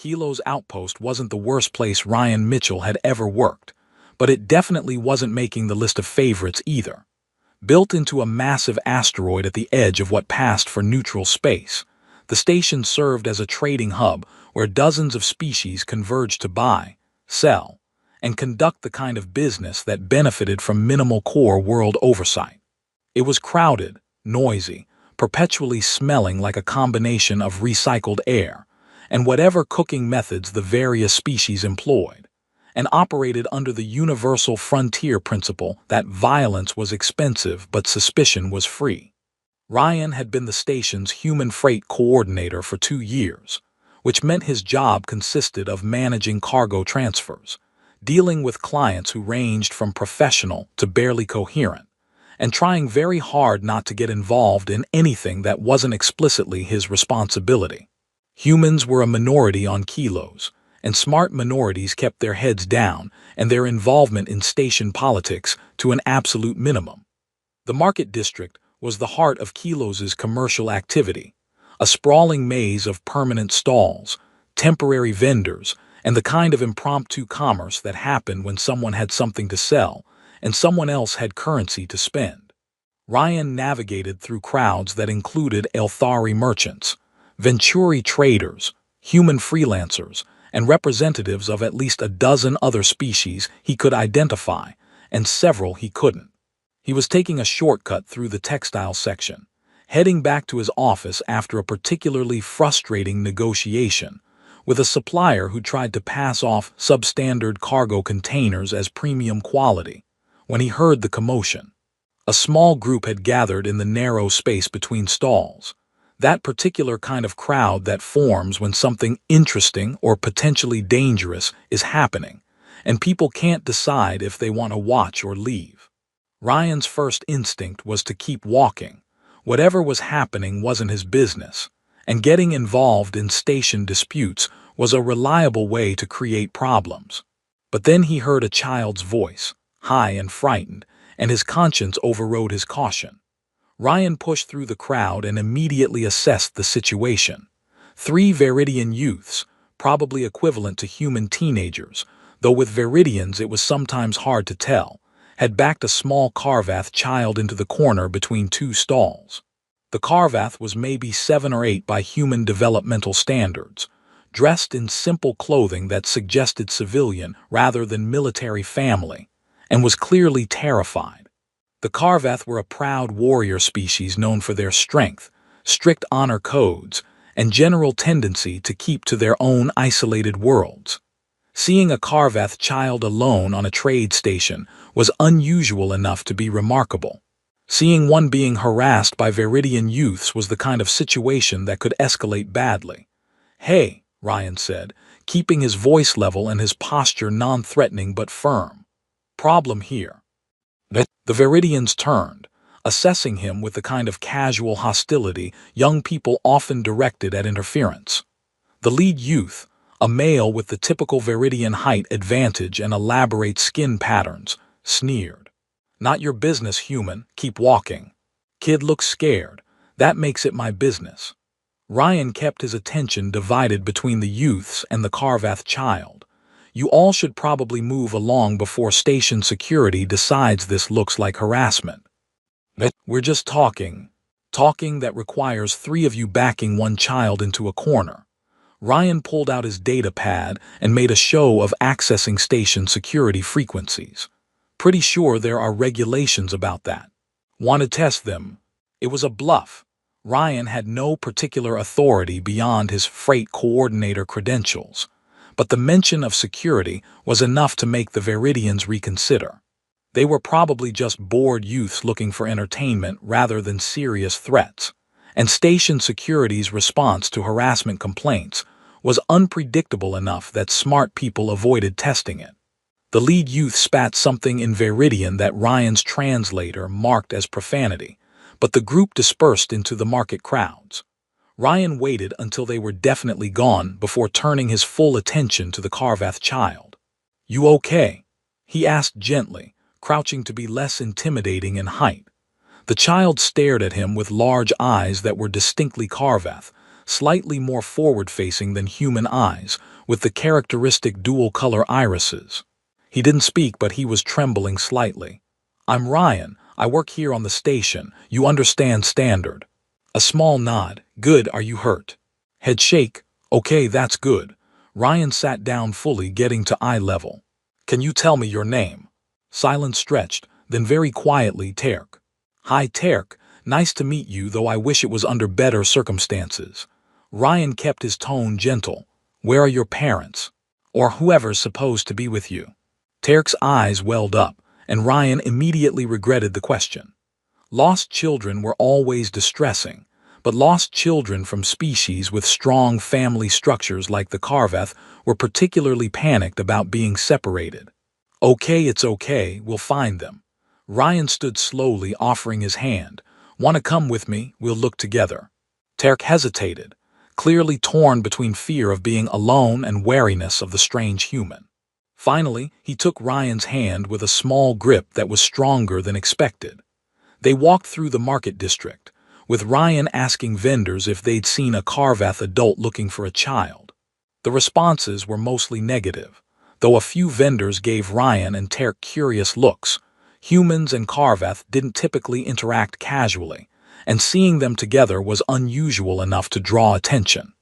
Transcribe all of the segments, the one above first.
Kilo's outpost wasn't the worst place Ryan Mitchell had ever worked, but it definitely wasn't making the list of favorites either. Built into a massive asteroid at the edge of what passed for neutral space, the station served as a trading hub where dozens of species converged to buy, sell, and conduct the kind of business that benefited from minimal core world oversight. It was crowded, noisy, perpetually smelling like a combination of recycled air, and whatever cooking methods the various species employed, and operated under the universal frontier principle that violence was expensive but suspicion was free. Ryan had been the station's human freight coordinator for 2 years, which meant his job consisted of managing cargo transfers, dealing with clients who ranged from professional to barely coherent, and trying very hard not to get involved in anything that wasn't explicitly his responsibility. Humans were a minority on Kilos, and smart minorities kept their heads down and their involvement in station politics to an absolute minimum. The market district was the heart of Kilos's commercial activity, a sprawling maze of permanent stalls, temporary vendors, and the kind of impromptu commerce that happened when someone had something to sell and someone else had currency to spend. Ryan navigated through crowds that included Elthari merchants, Venturi traders, human freelancers, and representatives of at least a dozen other species he could identify, and several he couldn't. He was taking a shortcut through the textile section, heading back to his office after a particularly frustrating negotiation with a supplier who tried to pass off substandard cargo containers as premium quality, when he heard the commotion. A small group had gathered in the narrow space between stalls, that particular kind of crowd that forms when something interesting or potentially dangerous is happening, and people can't decide if they want to watch or leave. Ryan's first instinct was to keep walking. Whatever was happening wasn't his business, and getting involved in station disputes was a reliable way to create problems. But then he heard a child's voice, high and frightened, and his conscience overrode his caution. Ryan pushed through the crowd and immediately assessed the situation. 3 Veridian youths, probably equivalent to human teenagers, though with Veridians it was sometimes hard to tell, had backed a small Carvath child into the corner between 2 stalls. The Carvath was maybe 7 or 8 by human developmental standards, dressed in simple clothing that suggested civilian rather than military family, and was clearly terrified. The Carvath were a proud warrior species known for their strength, strict honor codes, and general tendency to keep to their own isolated worlds. Seeing a Carvath child alone on a trade station was unusual enough to be remarkable. Seeing one being harassed by Veridian youths was the kind of situation that could escalate badly. "Hey," Ryan said, keeping his voice level and his posture non-threatening but firm. "Problem here." The Veridians turned, assessing him with the kind of casual hostility young people often directed at interference. The lead youth, a male with the typical Veridian height advantage and elaborate skin patterns, sneered. "Not your business, human. Keep walking." "Kid looks scared. That makes it my business." Ryan kept his attention divided between the youths and the Carvath child. "You all should probably move along before station security decides this looks like harassment." "We're just talking. Talking that requires 3 of you backing one child into a corner." Ryan pulled out his data pad and made a show of accessing station security frequencies. "Pretty sure there are regulations about that. Want to test them?" It was a bluff. Ryan had no particular authority beyond his freight coordinator credentials, but the mention of security was enough to make the Veridians reconsider. They were probably just bored youths looking for entertainment rather than serious threats, and station security's response to harassment complaints was unpredictable enough that smart people avoided testing it. The lead youth spat something in Veridian that Ryan's translator marked as profanity, but the group dispersed into the market crowds. Ryan waited until they were definitely gone before turning his full attention to the Carvath child. "You okay?" he asked gently, crouching to be less intimidating in height. The child stared at him with large eyes that were distinctly Carvath, slightly more forward-facing than human eyes, with the characteristic dual-color irises. He didn't speak, but he was trembling slightly. "I'm Ryan. I work here on the station. You understand standard." A small nod. "Good, are you hurt?" Head shake. "Okay, that's good." Ryan sat down fully, getting to eye level. "Can you tell me your name?" Silence stretched, then very quietly, "Terk." "Hi, Terk. Nice to meet you, though I wish it was under better circumstances." Ryan kept his tone gentle. "Where are your parents? Or whoever's supposed to be with you?" Terk's eyes welled up, and Ryan immediately regretted the question. Lost children were always distressing, but lost children from species with strong family structures like the Everyth were particularly panicked about being separated. "Okay, it's okay, we'll find them." Ryan stood slowly, offering his hand. "Want to come with me? We'll look together." Terk hesitated, clearly torn between fear of being alone and wariness of the strange human. Finally, he took Ryan's hand with a small grip that was stronger than expected. They walked through the market district, with Ryan asking vendors if they'd seen a Everyth adult looking for a child. The responses were mostly negative, though a few vendors gave Ryan and Terk curious looks. Humans and Everyth didn't typically interact casually, and seeing them together was unusual enough to draw attention.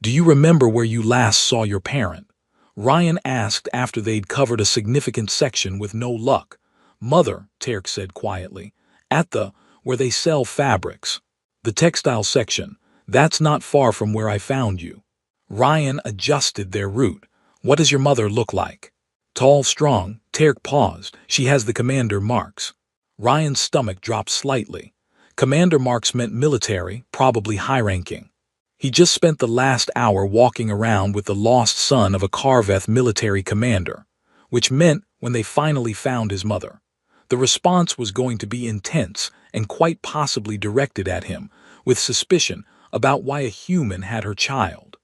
"Do you remember where you last saw your parent?" Ryan asked after they'd covered a significant section with no luck. "Mother," Terk said quietly, "at where they sell fabrics. The textile section. That's not far from where I found you." Ryan adjusted their route. "What does your mother look like?" "Tall, strong." Terk paused. "She has the commander marks." Ryan's stomach dropped slightly. Commander marks meant military, probably high-ranking. He just spent the last hour walking around with the lost son of a Everyth military commander, which meant when they finally found his mother, the response was going to be intense and quite possibly directed at him, with suspicion about why a human had her child.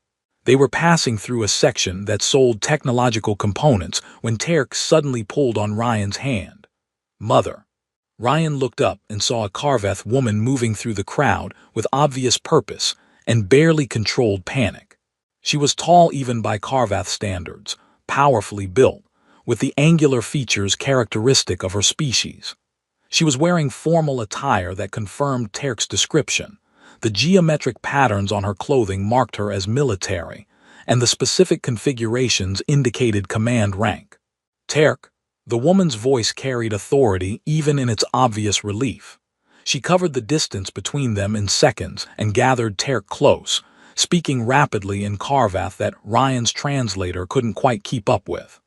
They were passing through a section that sold technological components when Terk suddenly pulled on Ryan's hand. "Mother." Ryan looked up and saw a Everyth woman moving through the crowd with obvious purpose and barely controlled panic. She was tall even by Everyth standards, powerfully built, with the angular features characteristic of her species. She was wearing formal attire that confirmed Terk's description. The geometric patterns on her clothing marked her as military, and the specific configurations indicated command rank. "Terk." The woman's voice carried authority even in its obvious relief. She covered the distance between them in seconds and gathered Terk close, speaking rapidly in Everyth that Ryan's translator couldn't quite keep up with.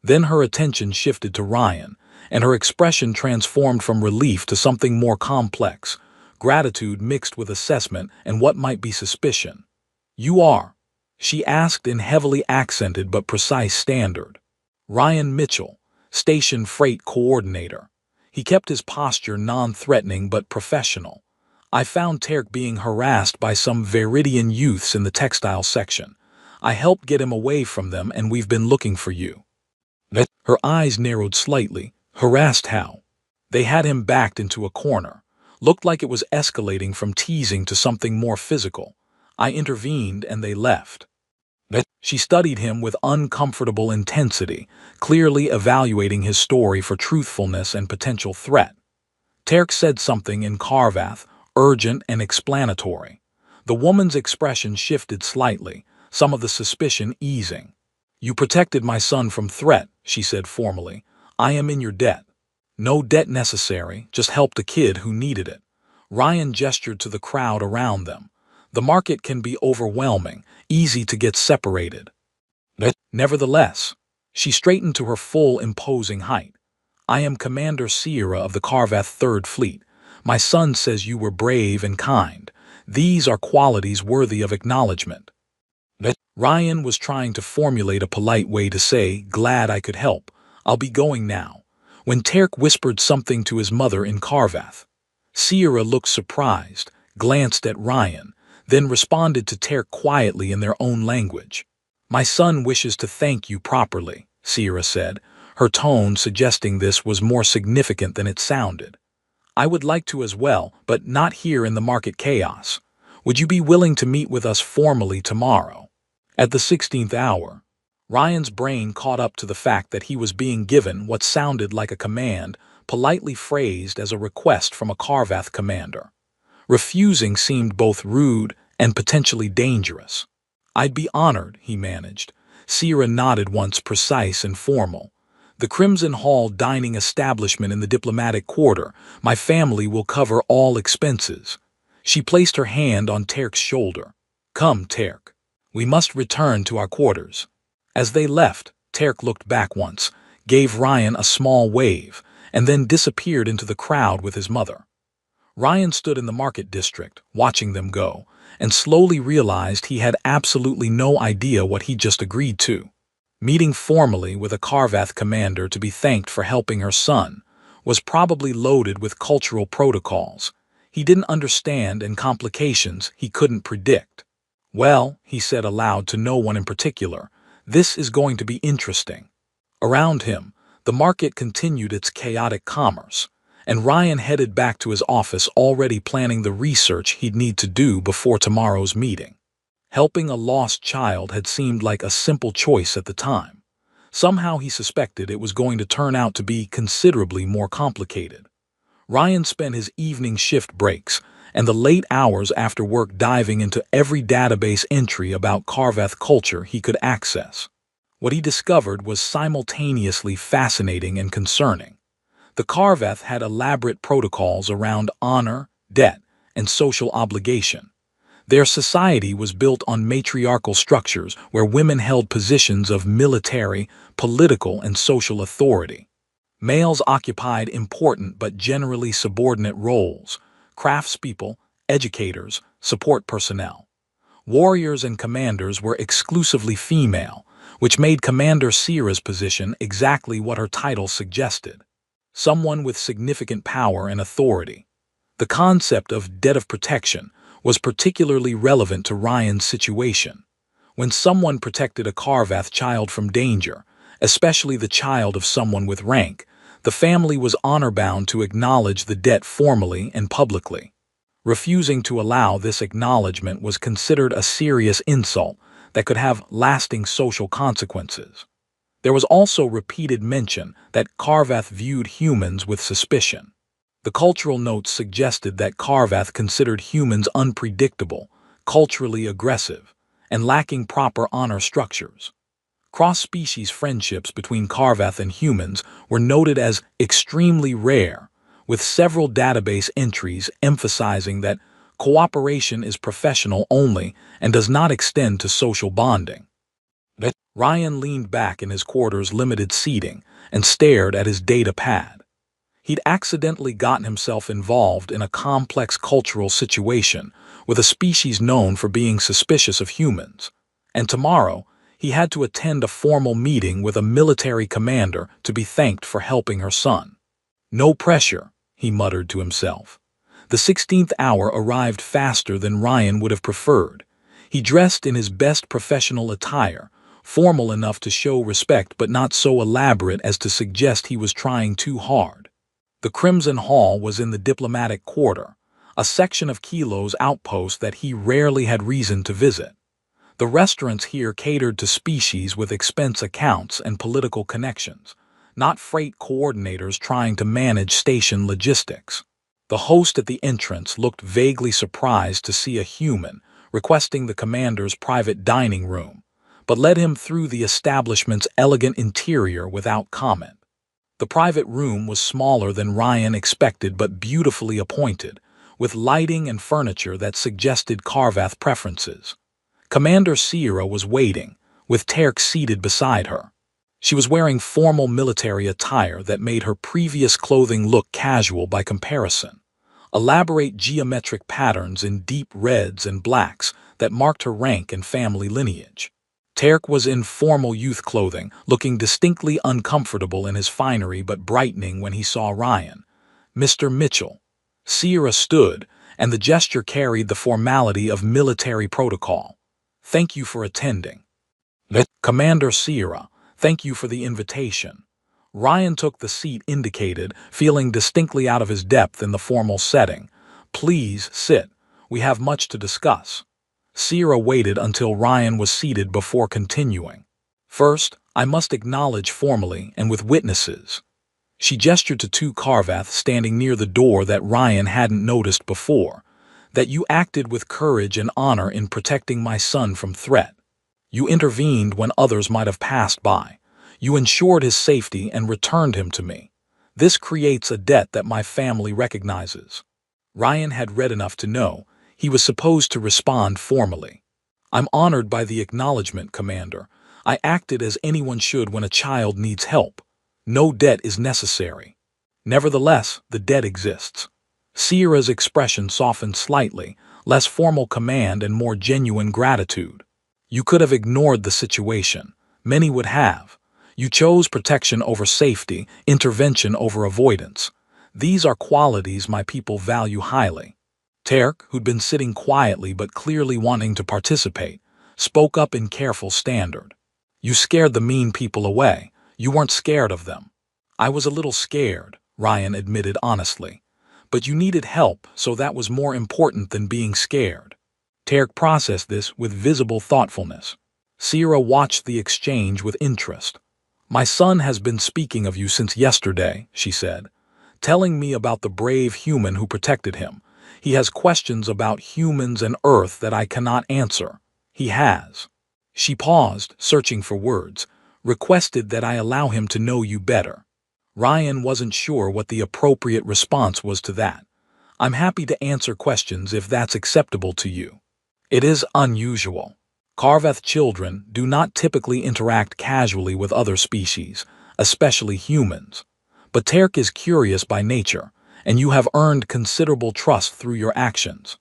Then her attention shifted to Ryan, and her expression transformed from relief to something more complex, gratitude mixed with assessment and what might be suspicion. "You are?" she asked in heavily accented but precise standard. "Ryan Mitchell, Station Freight Coordinator." He kept his posture non-threatening but professional. "I found Terk being harassed by some Veridian youths in the textile section. I helped get him away from them, and we've been looking for you." Her eyes narrowed slightly. "Harassed how?" "They had him backed into a corner. Looked like it was escalating from teasing to something more physical. I intervened and they left." She studied him with uncomfortable intensity, clearly evaluating his story for truthfulness and potential threat. Terk said something in Everyth, urgent and explanatory. The woman's expression shifted slightly, some of the suspicion easing. "You protected my son from threat," she said formally. "I am in your debt." "No debt necessary, just helped a kid who needed it." Ryan gestured to the crowd around them. "The market can be overwhelming, easy to get separated." Nevertheless, she straightened to her full imposing height. "I am Commander Sierra of the Everyth Third Fleet. My son says you were brave and kind. These are qualities worthy of acknowledgement." Ryan was trying to formulate a polite way to say, "Glad I could help. I'll be going now," when Terk whispered something to his mother in Everyth. Sierra looked surprised, glanced at Ryan, then responded to Terk quietly in their own language. "My son wishes to thank you properly," Sierra said, her tone suggesting this was more significant than it sounded. "I would like to as well, but not here in the market chaos. Would you be willing to meet with us formally tomorrow? At the 16th hour, Ryan's brain caught up to the fact that he was being given what sounded like a command, politely phrased as a request from a Carvath commander. Refusing seemed both rude and potentially dangerous. I'd be honored, he managed. Sierra nodded once, precise and formal. The Crimson Hall dining establishment in the diplomatic quarter. My family will cover all expenses. She placed her hand on Terk's shoulder. Come, Terk. We must return to our quarters. As they left, Terk looked back once, gave Ryan a small wave, and then disappeared into the crowd with his mother. Ryan stood in the market district, watching them go, and slowly realized he had absolutely no idea what he just agreed to. Meeting formally with a Carvath commander to be thanked for helping her son was probably loaded with cultural protocols he didn't understand and complications he couldn't predict. Well, he said aloud to no one in particular, this is going to be interesting. Around him, the market continued its chaotic commerce, and Ryan headed back to his office already planning the research he'd need to do before tomorrow's meeting. Helping a lost child had seemed like a simple choice at the time. Somehow he suspected it was going to turn out to be considerably more complicated. Ryan spent his evening shift breaks and the late hours after work diving into every database entry about Carvath culture he could access. What he discovered was simultaneously fascinating and concerning. The Carvath had elaborate protocols around honor, debt, and social obligation. Their society was built on matriarchal structures where women held positions of military, political, and social authority. Males occupied important but generally subordinate roles: craftspeople, educators, support personnel. Warriors and commanders were exclusively female, which made Commander Sierra's position exactly what her title suggested: someone with significant power and authority. The concept of debt of protection was particularly relevant to Ryan's situation. When someone protected a Carvath child from danger, especially the child of someone with rank, the family was honor-bound to acknowledge the debt formally and publicly. Refusing to allow this acknowledgement was considered a serious insult that could have lasting social consequences. There was also repeated mention that Carvath viewed humans with suspicion. The cultural notes suggested that Carvath considered humans unpredictable, culturally aggressive, and lacking proper honor structures. Cross-species friendships between Carvath and humans were noted as extremely rare, with several database entries emphasizing that cooperation is professional only and does not extend to social bonding. Ryan leaned back in his quarters' limited seating and stared at his data pad. He'd accidentally gotten himself involved in a complex cultural situation with a species known for being suspicious of humans, and tomorrow he had to attend a formal meeting with a military commander to be thanked for helping her son. No pressure, he muttered to himself. The 16th hour arrived faster than Ryan would have preferred. He dressed in his best professional attire, formal enough to show respect but not so elaborate as to suggest he was trying too hard. The Crimson Hall was in the diplomatic quarter, a section of Kilo's outpost that he rarely had reason to visit. The restaurants here catered to species with expense accounts and political connections, not freight coordinators trying to manage station logistics. The host at the entrance looked vaguely surprised to see a human, requesting the commander's private dining room, but led him through the establishment's elegant interior without comment. The private room was smaller than Ryan expected but beautifully appointed, with lighting and furniture that suggested Carvath preferences. Commander Sierra was waiting, with Terk seated beside her. She was wearing formal military attire that made her previous clothing look casual by comparison. Elaborate geometric patterns in deep reds and blacks that marked her rank and family lineage. Terk was in formal youth clothing, looking distinctly uncomfortable in his finery but brightening when he saw Ryan. Mr. Mitchell. Sierra stood, and the gesture carried the formality of military protocol. Thank you for attending. Commander Sierra, thank you for the invitation. Ryan took the seat indicated, feeling distinctly out of his depth in the formal setting. Please sit. We have much to discuss. Sierra waited until Ryan was seated before continuing. First, I must acknowledge formally and with witnesses. She gestured to two Carvath standing near the door that Ryan hadn't noticed before, that you acted with courage and honor in protecting my son from threat. You intervened when others might have passed by. You ensured his safety and returned him to me. This creates a debt that my family recognizes. Ryan had read enough to know he was supposed to respond formally. I'm honored by the acknowledgement, Commander. I acted as anyone should when a child needs help. No debt is necessary. Nevertheless, the debt exists. Sierra's expression softened slightly, less formal command and more genuine gratitude. You could have ignored the situation. Many would have. You chose protection over safety, intervention over avoidance. These are qualities my people value highly. Terk, who'd been sitting quietly but clearly wanting to participate, spoke up in careful standard. You scared the mean people away. You weren't scared of them. I was a little scared, Ryan admitted honestly. But you needed help, so that was more important than being scared. Terk processed this with visible thoughtfulness. Sierra watched the exchange with interest. My son has been speaking of you since yesterday, she said, telling me about the brave human who protected him. He has questions about humans and Earth that I cannot answer. He has. She paused, searching for words, requested that I allow him to know you better. Ryan wasn't sure what the appropriate response was to that. I'm happy to answer questions if that's acceptable to you. It is unusual. Carvath children do not typically interact casually with other species, especially humans. But Terk is curious by nature, and you have earned considerable trust through your actions.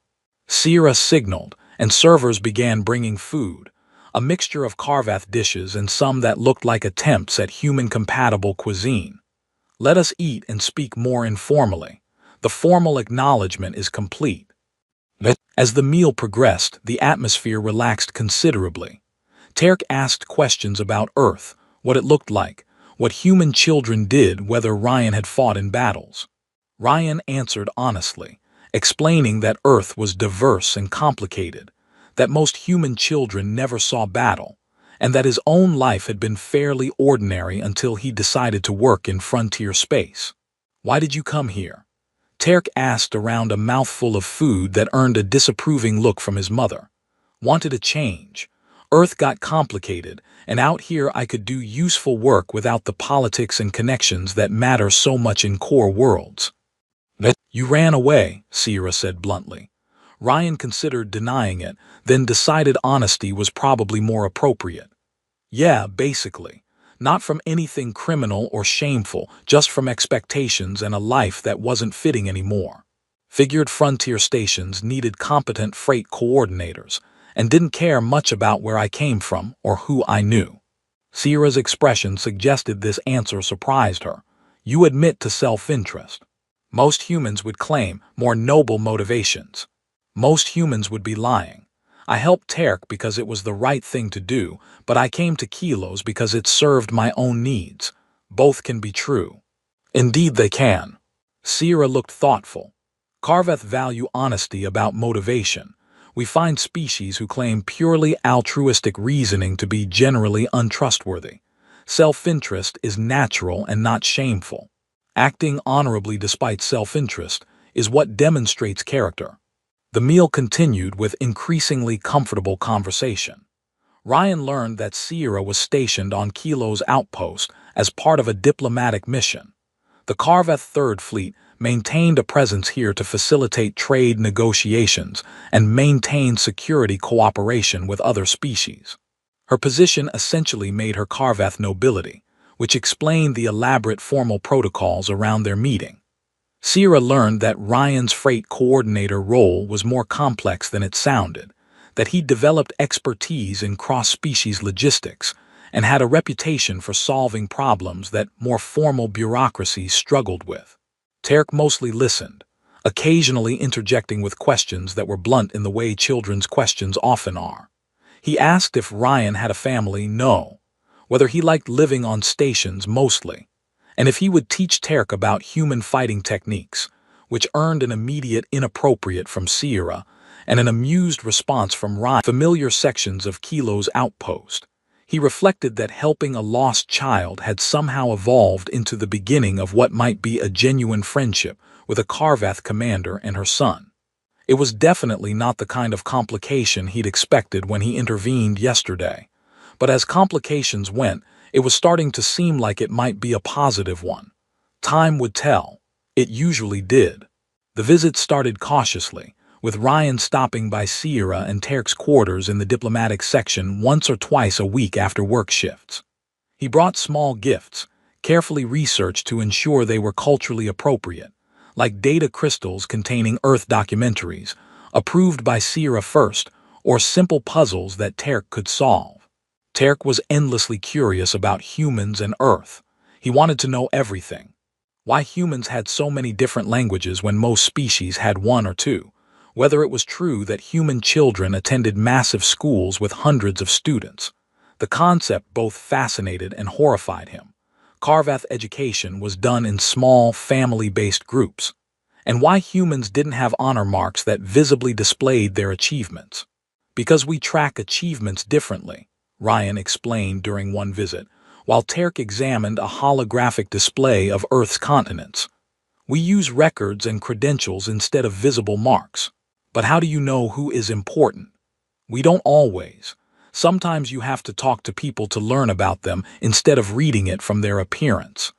Sierra signaled, and servers began bringing food, a mixture of Carvath dishes and some that looked like attempts at human-compatible cuisine. Let us eat and speak more informally. The formal acknowledgement is complete. As the meal progressed, the atmosphere relaxed considerably. Terk asked questions about Earth, what it looked like, what human children did, whether Ryan had fought in battles. Ryan answered honestly, explaining that Earth was diverse and complicated, that most human children never saw battle, and that his own life had been fairly ordinary until he decided to work in frontier space. Why did you come here? Terk asked around a mouthful of food that earned a disapproving look from his mother. Wanted a change. Earth got complicated, and out here I could do useful work without the politics and connections that matter so much in core worlds. You ran away, Sierra said bluntly. Ryan considered denying it, then decided honesty was probably more appropriate. Yeah, basically. Not from anything criminal or shameful, just from expectations and a life that wasn't fitting anymore. Figured frontier stations needed competent freight coordinators, and didn't care much about where I came from or who I knew. Sierra's expression suggested this answer surprised her. You admit to self-interest. Most humans would claim more noble motivations. Most humans would be lying. I helped Terk because it was the right thing to do, but I came to Kilos because it served my own needs. Both can be true. Indeed they can. Sierra looked thoughtful. Carvath value honesty about motivation. We find species who claim purely altruistic reasoning to be generally untrustworthy. Self-interest is natural and not shameful. Acting honorably despite self-interest is what demonstrates character. The meal continued with increasingly comfortable conversation. Ryan learned that Sierra was stationed on Kilo's outpost as part of a diplomatic mission. The Carvath Third Fleet maintained a presence here to facilitate trade negotiations and maintain security cooperation with other species. Her position essentially made her Carvath nobility, which explained the elaborate formal protocols around their meeting. Sierra learned that Ryan's freight coordinator role was more complex than it sounded, that he'd developed expertise in cross-species logistics and had a reputation for solving problems that more formal bureaucracies struggled with. Terk mostly listened, occasionally interjecting with questions that were blunt in the way children's questions often are. He asked if Ryan had a family, no, whether he liked living on stations mostly, and if he would teach Terk about human fighting techniques, which earned an immediate inappropriate from Sierra, and an amused response from Ryan. Familiar sections of Kilo's outpost. He reflected that helping a lost child had somehow evolved into the beginning of what might be a genuine friendship with a Karvath commander and her son. It was definitely not the kind of complication he'd expected when he intervened yesterday. But as complications went, it was starting to seem like it might be a positive one. Time would tell. It usually did. The visit started cautiously, with Ryan stopping by Sierra and Terk's quarters in the diplomatic section once or twice a week after work shifts. He brought small gifts, carefully researched to ensure they were culturally appropriate, like data crystals containing Earth documentaries, approved by Sierra first, or simple puzzles that Terk could solve. Terk was endlessly curious about humans and Earth. He wanted to know everything. Why humans had so many different languages when most species had one or two. Whether it was true that human children attended massive schools with hundreds of students. The concept both fascinated and horrified him. Karvath education was done in small, family-based groups. And why humans didn't have honor marks that visibly displayed their achievements. Because we track achievements differently, Ryan explained during one visit, while Terk examined a holographic display of Earth's continents. We use records and credentials instead of visible marks. But how do you know who is important? We don't always. Sometimes you have to talk to people to learn about them instead of reading it from their appearance.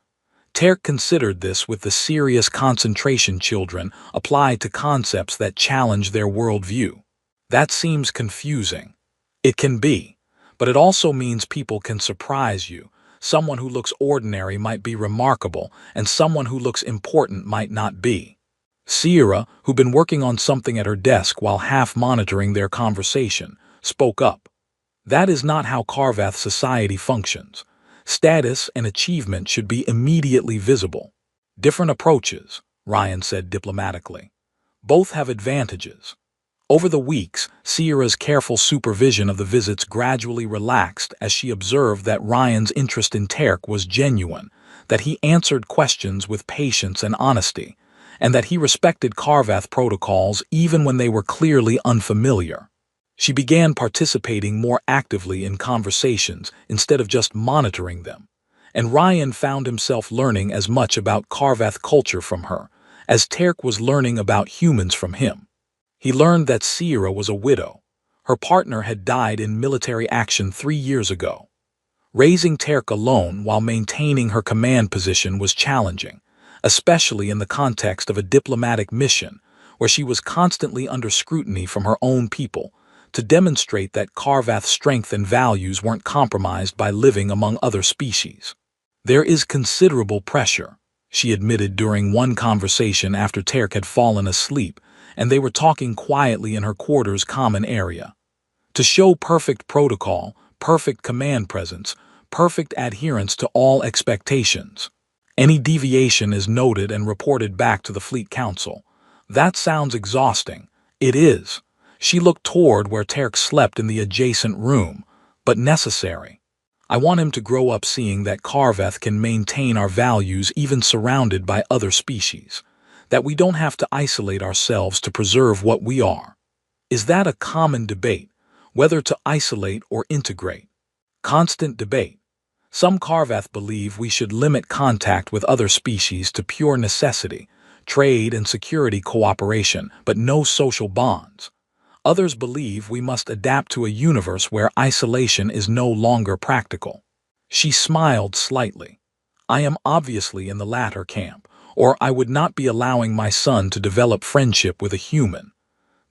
Terk considered this with the serious concentration children applied to concepts that challenge their worldview. That seems confusing. It can be, but it also means people can surprise you. Someone who looks ordinary might be remarkable, and someone who looks important might not be. Sierra, who'd been working on something at her desk while half monitoring their conversation, spoke up. That is not how Karvath society functions. Status and achievement should be immediately visible. Different approaches, Ryan said diplomatically. Both have advantages. Over the weeks, Sierra's careful supervision of the visits gradually relaxed as she observed that Ryan's interest in Terk was genuine, that he answered questions with patience and honesty, and that he respected Karvath protocols even when they were clearly unfamiliar. She began participating more actively in conversations instead of just monitoring them, and Ryan found himself learning as much about Karvath culture from her as Terk was learning about humans from him. He learned that Sierra was a widow. Her partner had died in military action 3 years ago. Raising Terk alone while maintaining her command position was challenging, especially in the context of a diplomatic mission where she was constantly under scrutiny from her own people, to demonstrate that Karvath's strength and values weren't compromised by living among other species. There is considerable pressure, she admitted during one conversation after Terk had fallen asleep and they were talking quietly in her quarters' common area. To show perfect protocol, perfect command presence, perfect adherence to all expectations. Any deviation is noted and reported back to the Fleet Council. That sounds exhausting. It is. She looked toward where Terk slept in the adjacent room, but necessary. I want him to grow up seeing that Karvath can maintain our values even surrounded by other species, that we don't have to isolate ourselves to preserve what we are. Is that a common debate, whether to isolate or integrate? Constant debate. Some Karvath believe we should limit contact with other species to pure necessity, trade and security cooperation, but no social bonds. Others believe we must adapt to a universe where isolation is no longer practical. She smiled slightly. I am obviously in the latter camp, or I would not be allowing my son to develop friendship with a human.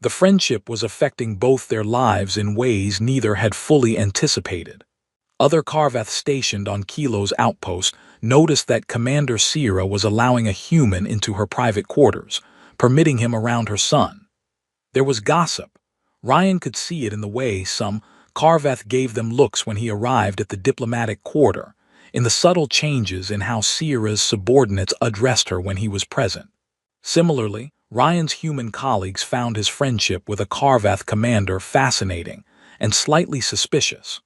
The friendship was affecting both their lives in ways neither had fully anticipated. Other Karvath stationed on Kilo's outpost noticed that Commander Sierra was allowing a human into her private quarters, permitting him around her son. There was gossip. Ryan could see it in the way some Karvath gave them looks when he arrived at the diplomatic quarter, in the subtle changes in how Sierra's subordinates addressed her when he was present. Similarly, Ryan's human colleagues found his friendship with a Karvath commander fascinating and slightly suspicious.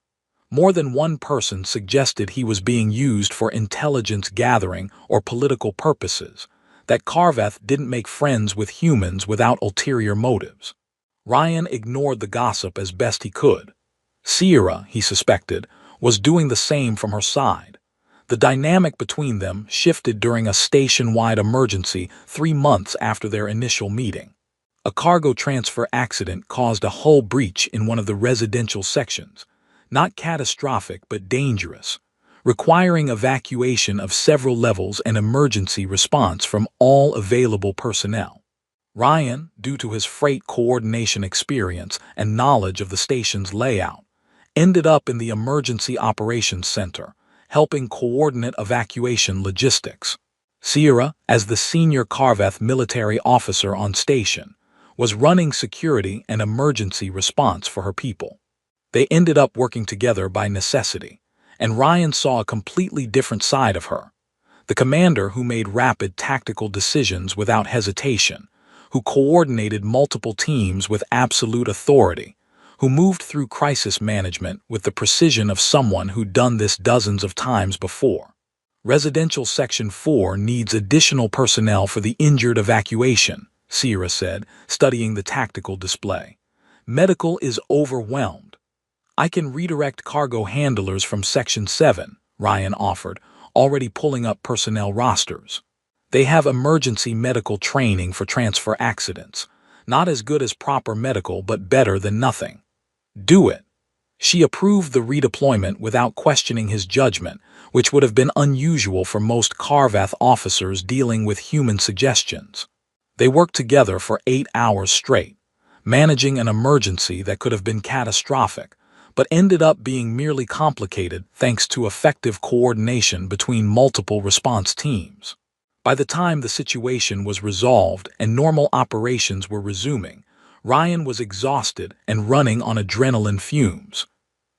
More than one person suggested he was being used for intelligence gathering or political purposes, that Karvath didn't make friends with humans without ulterior motives. Ryan ignored the gossip as best he could. Sierra, he suspected, was doing the same from her side. The dynamic between them shifted during a station-wide emergency 3 months after their initial meeting. A cargo transfer accident caused a hull breach in one of the residential sections, not catastrophic but dangerous, requiring evacuation of several levels and emergency response from all available personnel. Ryan, due to his freight coordination experience and knowledge of the station's layout, ended up in the Emergency Operations Center, helping coordinate evacuation logistics. Sierra, as the senior Everyth military officer on station, was running security and emergency response for her people. They ended up working together by necessity, and Ryan saw a completely different side of her. The commander who made rapid tactical decisions without hesitation, who coordinated multiple teams with absolute authority, who moved through crisis management with the precision of someone who'd done this dozens of times before. Residential Section 4 needs additional personnel for the injured evacuation, Sierra said, studying the tactical display. Medical is overwhelmed. I can redirect cargo handlers from Section 7, Ryan offered, already pulling up personnel rosters. They have emergency medical training for transfer accidents. Not as good as proper medical, but better than nothing. Do it. She approved the redeployment without questioning his judgment, which would have been unusual for most Everyth officers dealing with human suggestions. They worked together for 8 hours straight, managing an emergency that could have been catastrophic, but ended up being merely complicated thanks to effective coordination between multiple response teams. By the time the situation was resolved and normal operations were resuming, Ryan was exhausted and running on adrenaline fumes.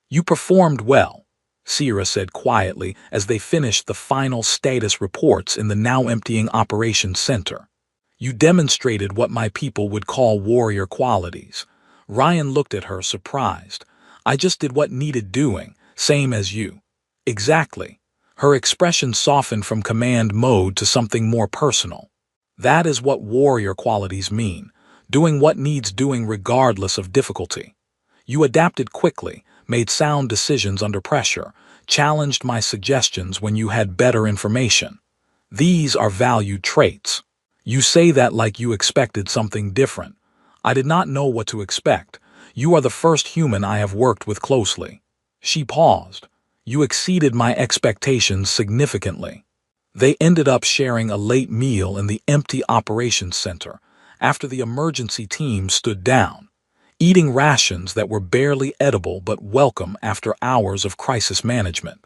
You performed well, Sierra said quietly as they finished the final status reports in the now emptying operations center. You demonstrated what my people would call warrior qualities. Ryan looked at her, surprised. I just did what needed doing, same as you. Exactly. Her expression softened from command mode to something more personal. That is what warrior qualities mean, doing what needs doing regardless of difficulty. You adapted quickly, made sound decisions under pressure, challenged my suggestions when you had better information. These are valued traits. You say that like you expected something different. I did not know what to expect. You are the first human I have worked with closely. She paused. You exceeded my expectations significantly. They ended up sharing a late meal in the empty operations center after the emergency team stood down, eating rations that were barely edible but welcome after hours of crisis management.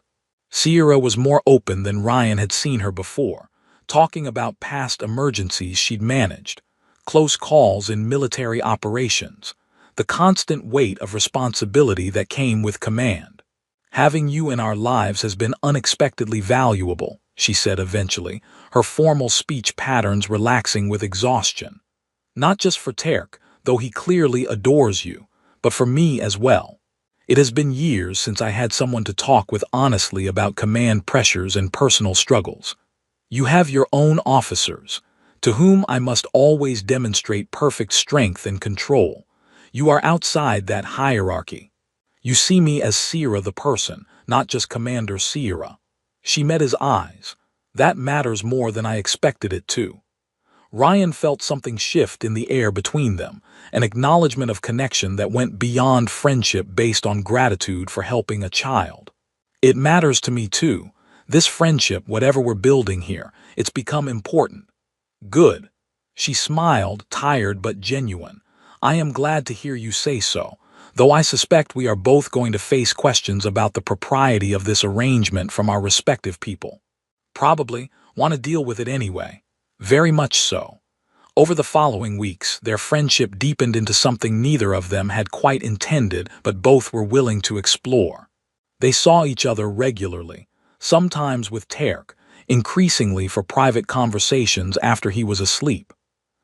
Sierra was more open than Ryan had seen her before, talking about past emergencies she'd managed, close calls in military operations, the constant weight of responsibility that came with command. Having you in our lives has been unexpectedly valuable, she said eventually, her formal speech patterns relaxing with exhaustion. Not just for Terk, though he clearly adores you, but for me as well. It has been years since I had someone to talk with honestly about command pressures and personal struggles. You have your own officers, to whom I must always demonstrate perfect strength and control. You are outside that hierarchy. You see me as Sierra the person, not just Commander Sierra. She met his eyes. That matters more than I expected it to. Ryan felt something shift in the air between them, an acknowledgement of connection that went beyond friendship based on gratitude for helping a child. It matters to me too. This friendship, whatever we're building here, it's become important. Good. She smiled, tired but genuine. I am glad to hear you say so, though I suspect we are both going to face questions about the propriety of this arrangement from our respective people. Probably want to deal with it anyway. Very much so. Over the following weeks, their friendship deepened into something neither of them had quite intended, but both were willing to explore. They saw each other regularly, sometimes with Terk, increasingly for private conversations after he was asleep.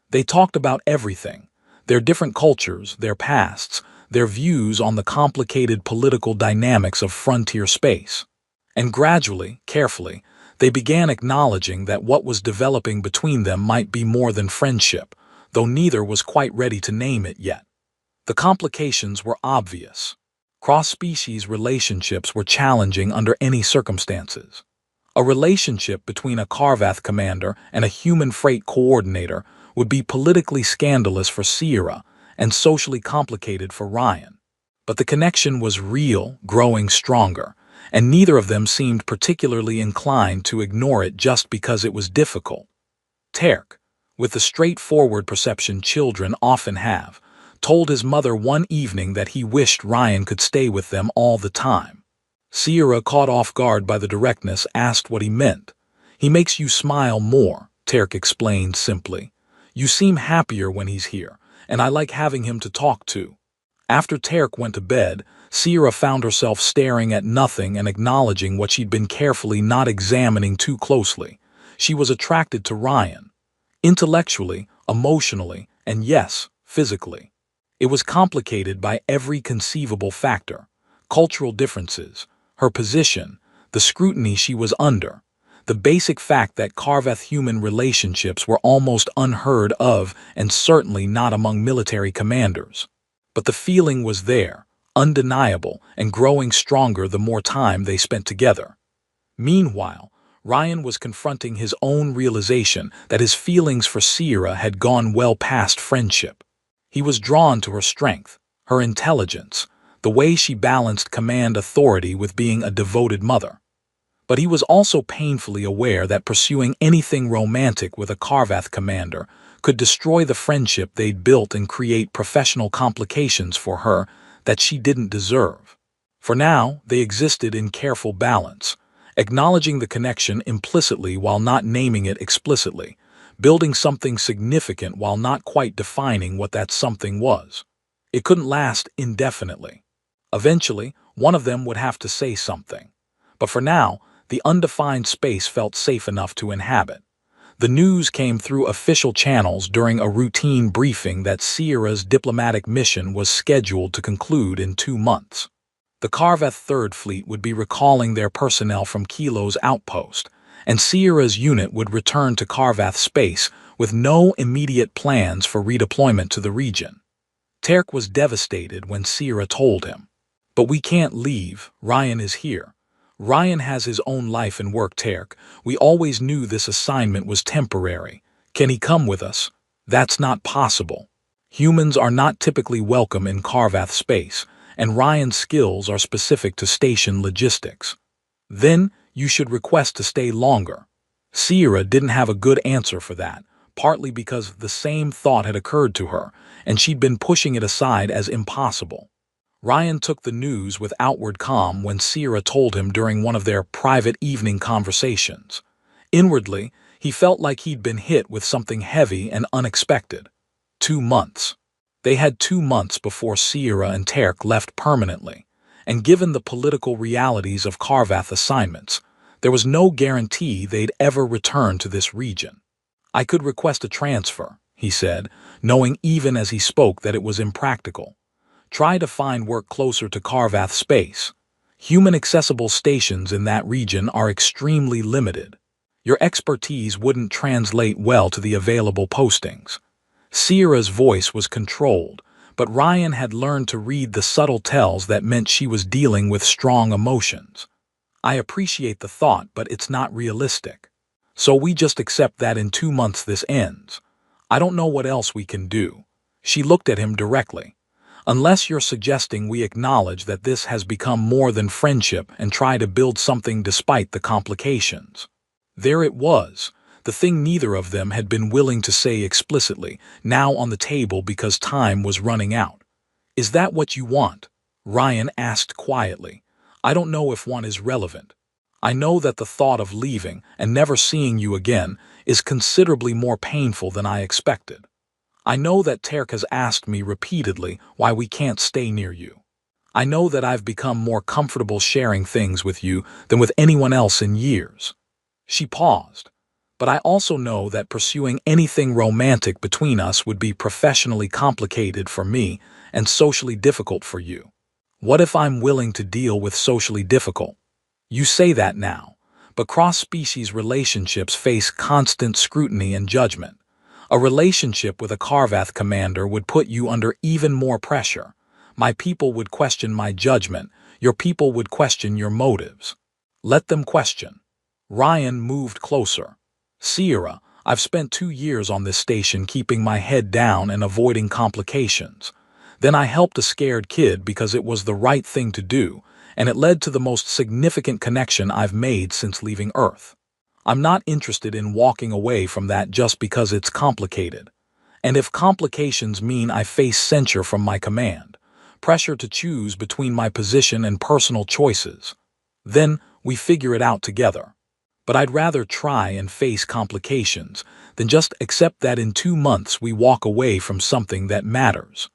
They talked about everything, their different cultures, their pasts, their views on the complicated political dynamics of frontier space. And gradually, carefully, they began acknowledging that what was developing between them might be more than friendship, though neither was quite ready to name it yet. The complications were obvious. Cross-species relationships were challenging under any circumstances. A relationship between a Carvath commander and a human freight coordinator would be politically scandalous for Sierra and socially complicated for Ryan. But the connection was real, growing stronger, and neither of them seemed particularly inclined to ignore it just because it was difficult. Terk, with the straightforward perception children often have, told his mother one evening that he wished Ryan could stay with them all the time. Sierra, caught off guard by the directness, asked what he meant. "He makes you smile more," Terk explained simply. "You seem happier when he's here, and I like having him to talk to." After Terk went to bed, Sierra found herself staring at nothing and acknowledging what she'd been carefully not examining too closely. She was attracted to Ryan. Intellectually, emotionally, and yes, physically. It was complicated by every conceivable factor: cultural differences, her position, the scrutiny she was under, the basic fact that Carvath human relationships were almost unheard of and certainly not among military commanders. But the feeling was there, undeniable, and growing stronger the more time they spent together. Meanwhile, Ryan was confronting his own realization that his feelings for Sierra had gone well past friendship. He was drawn to her strength, her intelligence, the way she balanced command authority with being a devoted mother. But he was also painfully aware that pursuing anything romantic with a Carvath commander could destroy the friendship they'd built and create professional complications for her that she didn't deserve. For now, they existed in careful balance, acknowledging the connection implicitly while not naming it explicitly, building something significant while not quite defining what that something was. It couldn't last indefinitely. Eventually, one of them would have to say something. But for now, the undefined space felt safe enough to inhabit. The news came through official channels during a routine briefing that Sierra's diplomatic mission was scheduled to conclude in 2 months. The Carvath Third Fleet would be recalling their personnel from Kilo's outpost, and Sierra's unit would return to Carvath space with no immediate plans for redeployment to the region. Terk was devastated when Sierra told him, "But we can't leave, Ryan is here." "Ryan has his own life and work, Terk. We always knew this assignment was temporary. Can he come with us?" "That's not possible. Humans are not typically welcome in Carvath space, and Ryan's skills are specific to station logistics." "Then you should request to stay longer." Sierra didn't have a good answer for that, partly because the same thought had occurred to her, and she'd been pushing it aside as impossible. Ryan took the news with outward calm when Sierra told him during one of their private evening conversations. Inwardly, he felt like he'd been hit with something heavy and unexpected. 2 months. They had 2 months before Sierra and Terk left permanently, and given the political realities of Carvath assignments, there was no guarantee they'd ever return to this region. "I could request a transfer," he said, knowing even as he spoke that it was impractical. "Try to find work closer to Carvath space. Human-accessible stations in that region are extremely limited. Your expertise wouldn't translate well to the available postings." Sierra's voice was controlled, but Ryan had learned to read the subtle tells that meant she was dealing with strong emotions. "I appreciate the thought, but it's not realistic. So we just accept that in 2 months this ends. I don't know what else we can do." She looked at him directly. "Unless you're suggesting we acknowledge that this has become more than friendship and try to build something despite the complications." There it was, the thing neither of them had been willing to say explicitly, now on the table because time was running out. "Is that what you want?" Ryan asked quietly. "I don't know if one is relevant. I know that the thought of leaving and never seeing you again is considerably more painful than I expected. I know that Terk has asked me repeatedly why we can't stay near you. I know that I've become more comfortable sharing things with you than with anyone else in years." She paused. "But I also know that pursuing anything romantic between us would be professionally complicated for me and socially difficult for you." "What if I'm willing to deal with socially difficult?" "You say that now, but cross-species relationships face constant scrutiny and judgment. A relationship with a Carvath commander would put you under even more pressure. My people would question my judgment. Your people would question your motives. Let them question. Ryan moved closer. Sierra, I've spent 2 years on this station keeping my head down and avoiding complications. Then I helped a scared kid because it was the right thing to do, and it led to the most significant connection I've made since leaving Earth. I'm not interested in walking away from that just because it's complicated. And if complications mean I face censure from my command, pressure to choose between my position and personal choices, then we figure it out together. But I'd rather try and face complications than just accept that in 2 months we walk away from something that matters.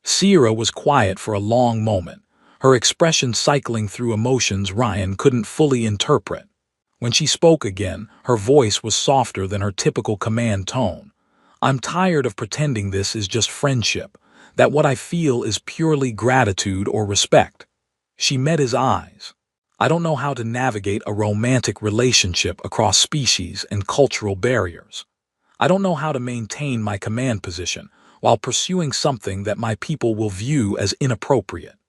Sierra was quiet for a long moment, her expression cycling through emotions Ryan couldn't fully interpret. When she spoke again, her voice was softer than her typical command tone. I'm tired of pretending this is just friendship, that what I feel is purely gratitude or respect. She met his eyes. I don't know how to navigate a romantic relationship across species and cultural barriers. I don't know how to maintain my command position while pursuing something that my people will view as inappropriate.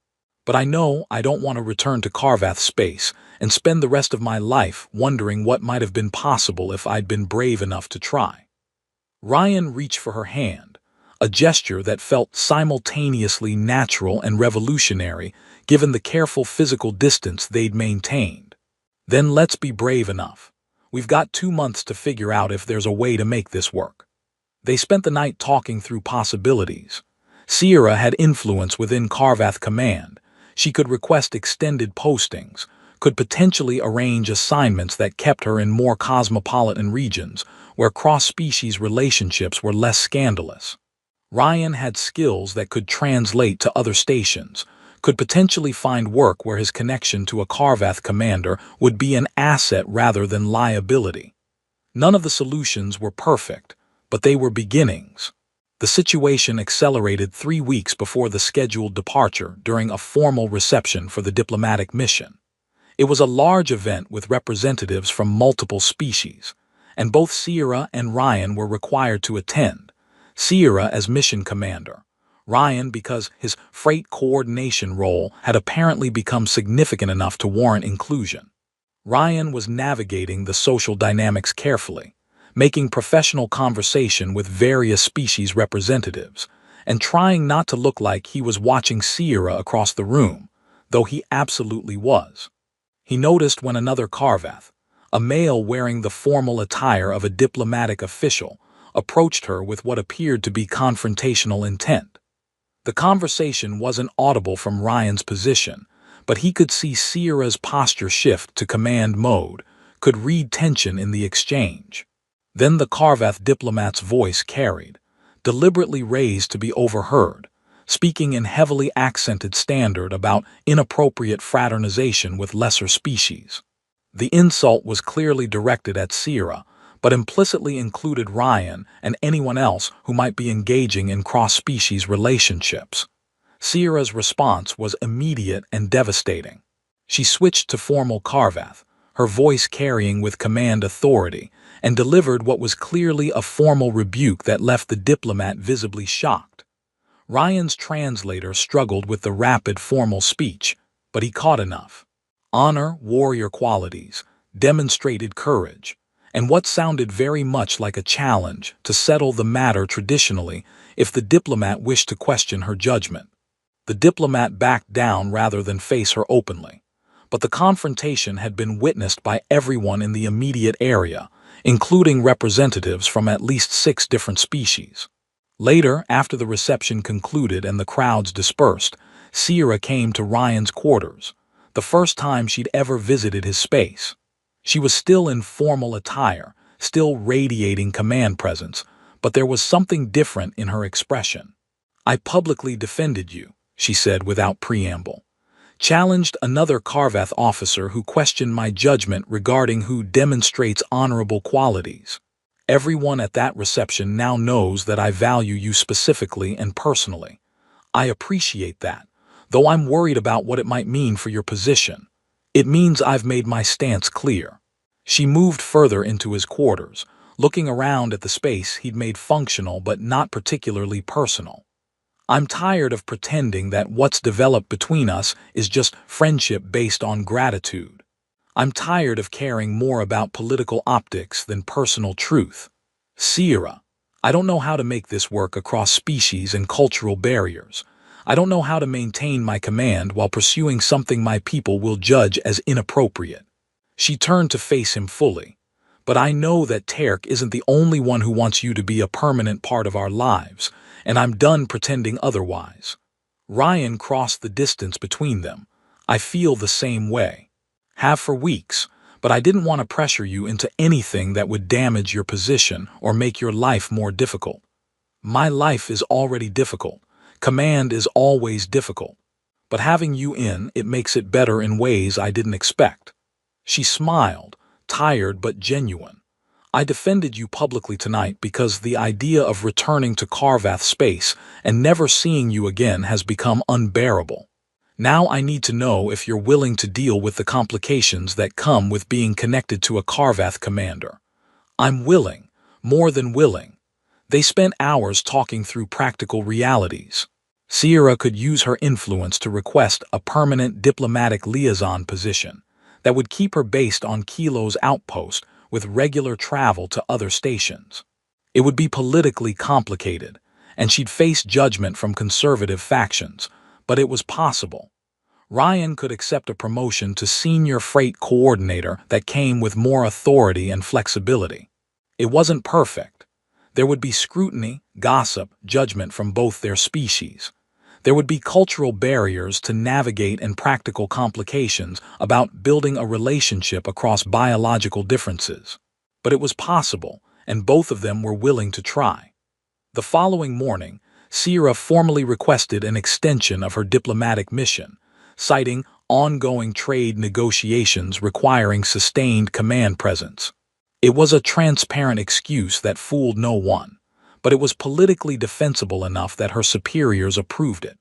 But I know I don't want to return to Carvath space and spend the rest of my life wondering what might have been possible if I'd been brave enough to try. Ryan reached for her hand, a gesture that felt simultaneously natural and revolutionary given the careful physical distance they'd maintained. Then let's be brave enough. We've got 2 months to figure out if there's a way to make this work. They spent the night talking through possibilities. Sierra had influence within Carvath Command. She could request extended postings, could potentially arrange assignments that kept her in more cosmopolitan regions where cross-species relationships were less scandalous. Ryan had skills that could translate to other stations, could potentially find work where his connection to a Carvath commander would be an asset rather than liability. None of the solutions were perfect, but they were beginnings. The situation accelerated 3 weeks before the scheduled departure during a formal reception for the diplomatic mission. It was a large event with representatives from multiple species, and both Sierra and Ryan were required to attend. Sierra as mission commander, Ryan because his freight coordination role had apparently become significant enough to warrant inclusion. Ryan was navigating the social dynamics carefully, making professional conversation with various species representatives, and trying not to look like he was watching Sierra across the room, though he absolutely was. He noticed when another Carvath, a male wearing the formal attire of a diplomatic official, approached her with what appeared to be confrontational intent. The conversation wasn't audible from Ryan's position, but he could see Sierra's posture shift to command mode, could read tension in the exchange. Then the Carvath diplomat's voice carried, deliberately raised to be overheard, speaking in heavily accented standard about inappropriate fraternization with lesser species. The insult was clearly directed at Sierra, but implicitly included Ryan and anyone else who might be engaging in cross-species relationships. Sierra's response was immediate and devastating. She switched to formal Carvath, her voice carrying with command authority, and delivered what was clearly a formal rebuke that left the diplomat visibly shocked. Ryan's translator struggled with the rapid formal speech, but he caught enough. Honor, warrior qualities, demonstrated courage, and what sounded very much like a challenge to settle the matter traditionally if the diplomat wished to question her judgment. The diplomat backed down rather than face her openly, but the confrontation had been witnessed by everyone in the immediate area, including representatives from at least 6 different species. Later, after the reception concluded and the crowds dispersed, Sierra came to Ryan's quarters, the first time she'd ever visited his space. She was still in formal attire, still radiating command presence, but there was something different in her expression. I publicly defended you, she said without preamble. Challenged another Carvath officer who questioned my judgment regarding who demonstrates honorable qualities. Everyone at that reception now knows that I value you specifically and personally. I appreciate that, though I'm worried about what it might mean for your position. It means I've made my stance clear. She moved further into his quarters, looking around at the space he'd made functional but not particularly personal. I'm tired of pretending that what's developed between us is just friendship based on gratitude. I'm tired of caring more about political optics than personal truth. Sierra, I don't know how to make this work across species and cultural barriers. I don't know how to maintain my command while pursuing something my people will judge as inappropriate. She turned to face him fully. But I know that Terk isn't the only one who wants you to be a permanent part of our lives, and I'm done pretending otherwise. Ryan crossed the distance between them. I feel the same way. Have for weeks, but I didn't want to pressure you into anything that would damage your position or make your life more difficult. My life is already difficult. Command is always difficult. But having you in, it makes it better in ways I didn't expect. She smiled, tired but genuine. I defended you publicly tonight because the idea of returning to Carvath space and never seeing you again has become unbearable. Now I need to know if you're willing to deal with the complications that come with being connected to a Carvath commander. I'm willing, more than willing. They spent hours talking through practical realities. Sierra could use her influence to request a permanent diplomatic liaison position that would keep her based on Kilo's outpost with regular travel to other stations. It would be politically complicated, and she'd face judgment from conservative factions, but it was possible. Ryan could accept a promotion to senior freight coordinator that came with more authority and flexibility. It wasn't perfect. There would be scrutiny, gossip, judgment from both their species. There would be cultural barriers to navigate and practical complications about building a relationship across biological differences. But it was possible, and both of them were willing to try. The following morning, Sierra formally requested an extension of her diplomatic mission, citing ongoing trade negotiations requiring sustained command presence. It was a transparent excuse that fooled no one, but it was politically defensible enough that her superiors approved it,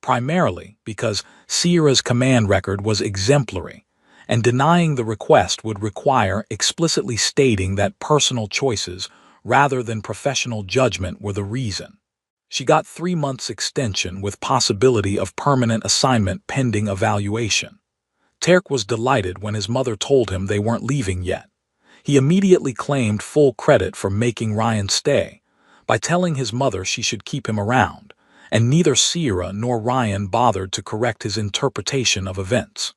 primarily because Sierra's command record was exemplary, and denying the request would require explicitly stating that personal choices rather than professional judgment were the reason. She got 3 months extension with possibility of permanent assignment pending evaluation. Terk was delighted when his mother told him they weren't leaving yet. He immediately claimed full credit for making Ryan stay, by telling his mother she should keep him around, and neither Sierra nor Ryan bothered to correct his interpretation of events.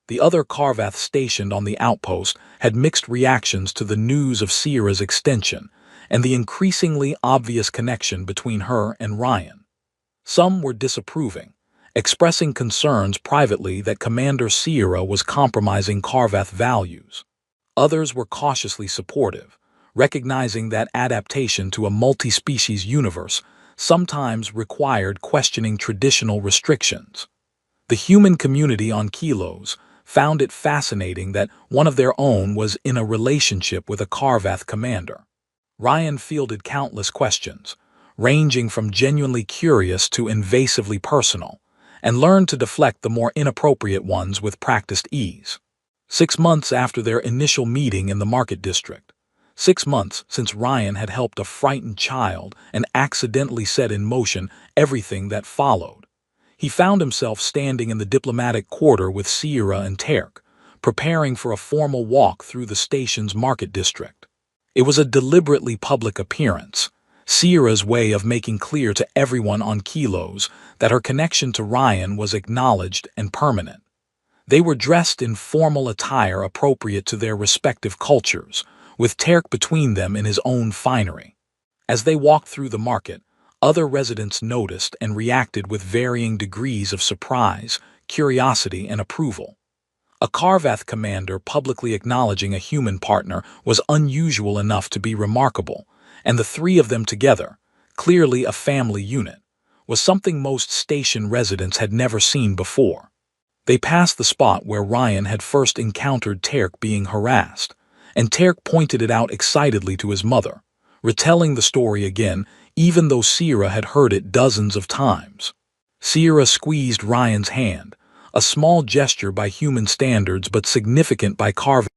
The other Carvath stationed on the outpost had mixed reactions to the news of Sierra's extension and the increasingly obvious connection between her and Ryan. Some were disapproving, expressing concerns privately that Commander Sierra was compromising Carvath values. Others were cautiously supportive, recognizing that adaptation to a multi-species universe sometimes required questioning traditional restrictions. The human community on Kilos found it fascinating that one of their own was in a relationship with a Carvath commander. Ryan fielded countless questions, ranging from genuinely curious to invasively personal, and learned to deflect the more inappropriate ones with practiced ease. 6 months after their initial meeting in the market district, 6 months since Ryan had helped a frightened child and accidentally set in motion everything that followed, he found himself standing in the diplomatic quarter with Sierra and Terk, preparing for a formal walk through the station's market district. It was a deliberately public appearance, Sierra's way of making clear to everyone on Kilos that her connection to Ryan was acknowledged and permanent. They were dressed in formal attire appropriate to their respective cultures, with Terk between them in his own finery. As they walked through the market, other residents noticed and reacted with varying degrees of surprise, curiosity, and approval. A Carvath commander publicly acknowledging a human partner was unusual enough to be remarkable, and the three of them together, clearly a family unit, was something most station residents had never seen before. They passed the spot where Ryan had first encountered Terk being harassed, and Terk pointed it out excitedly to his mother, retelling the story again even though Sierra had heard it dozens of times. Sierra squeezed Ryan's hand, a small gesture by human standards but significant by Carvath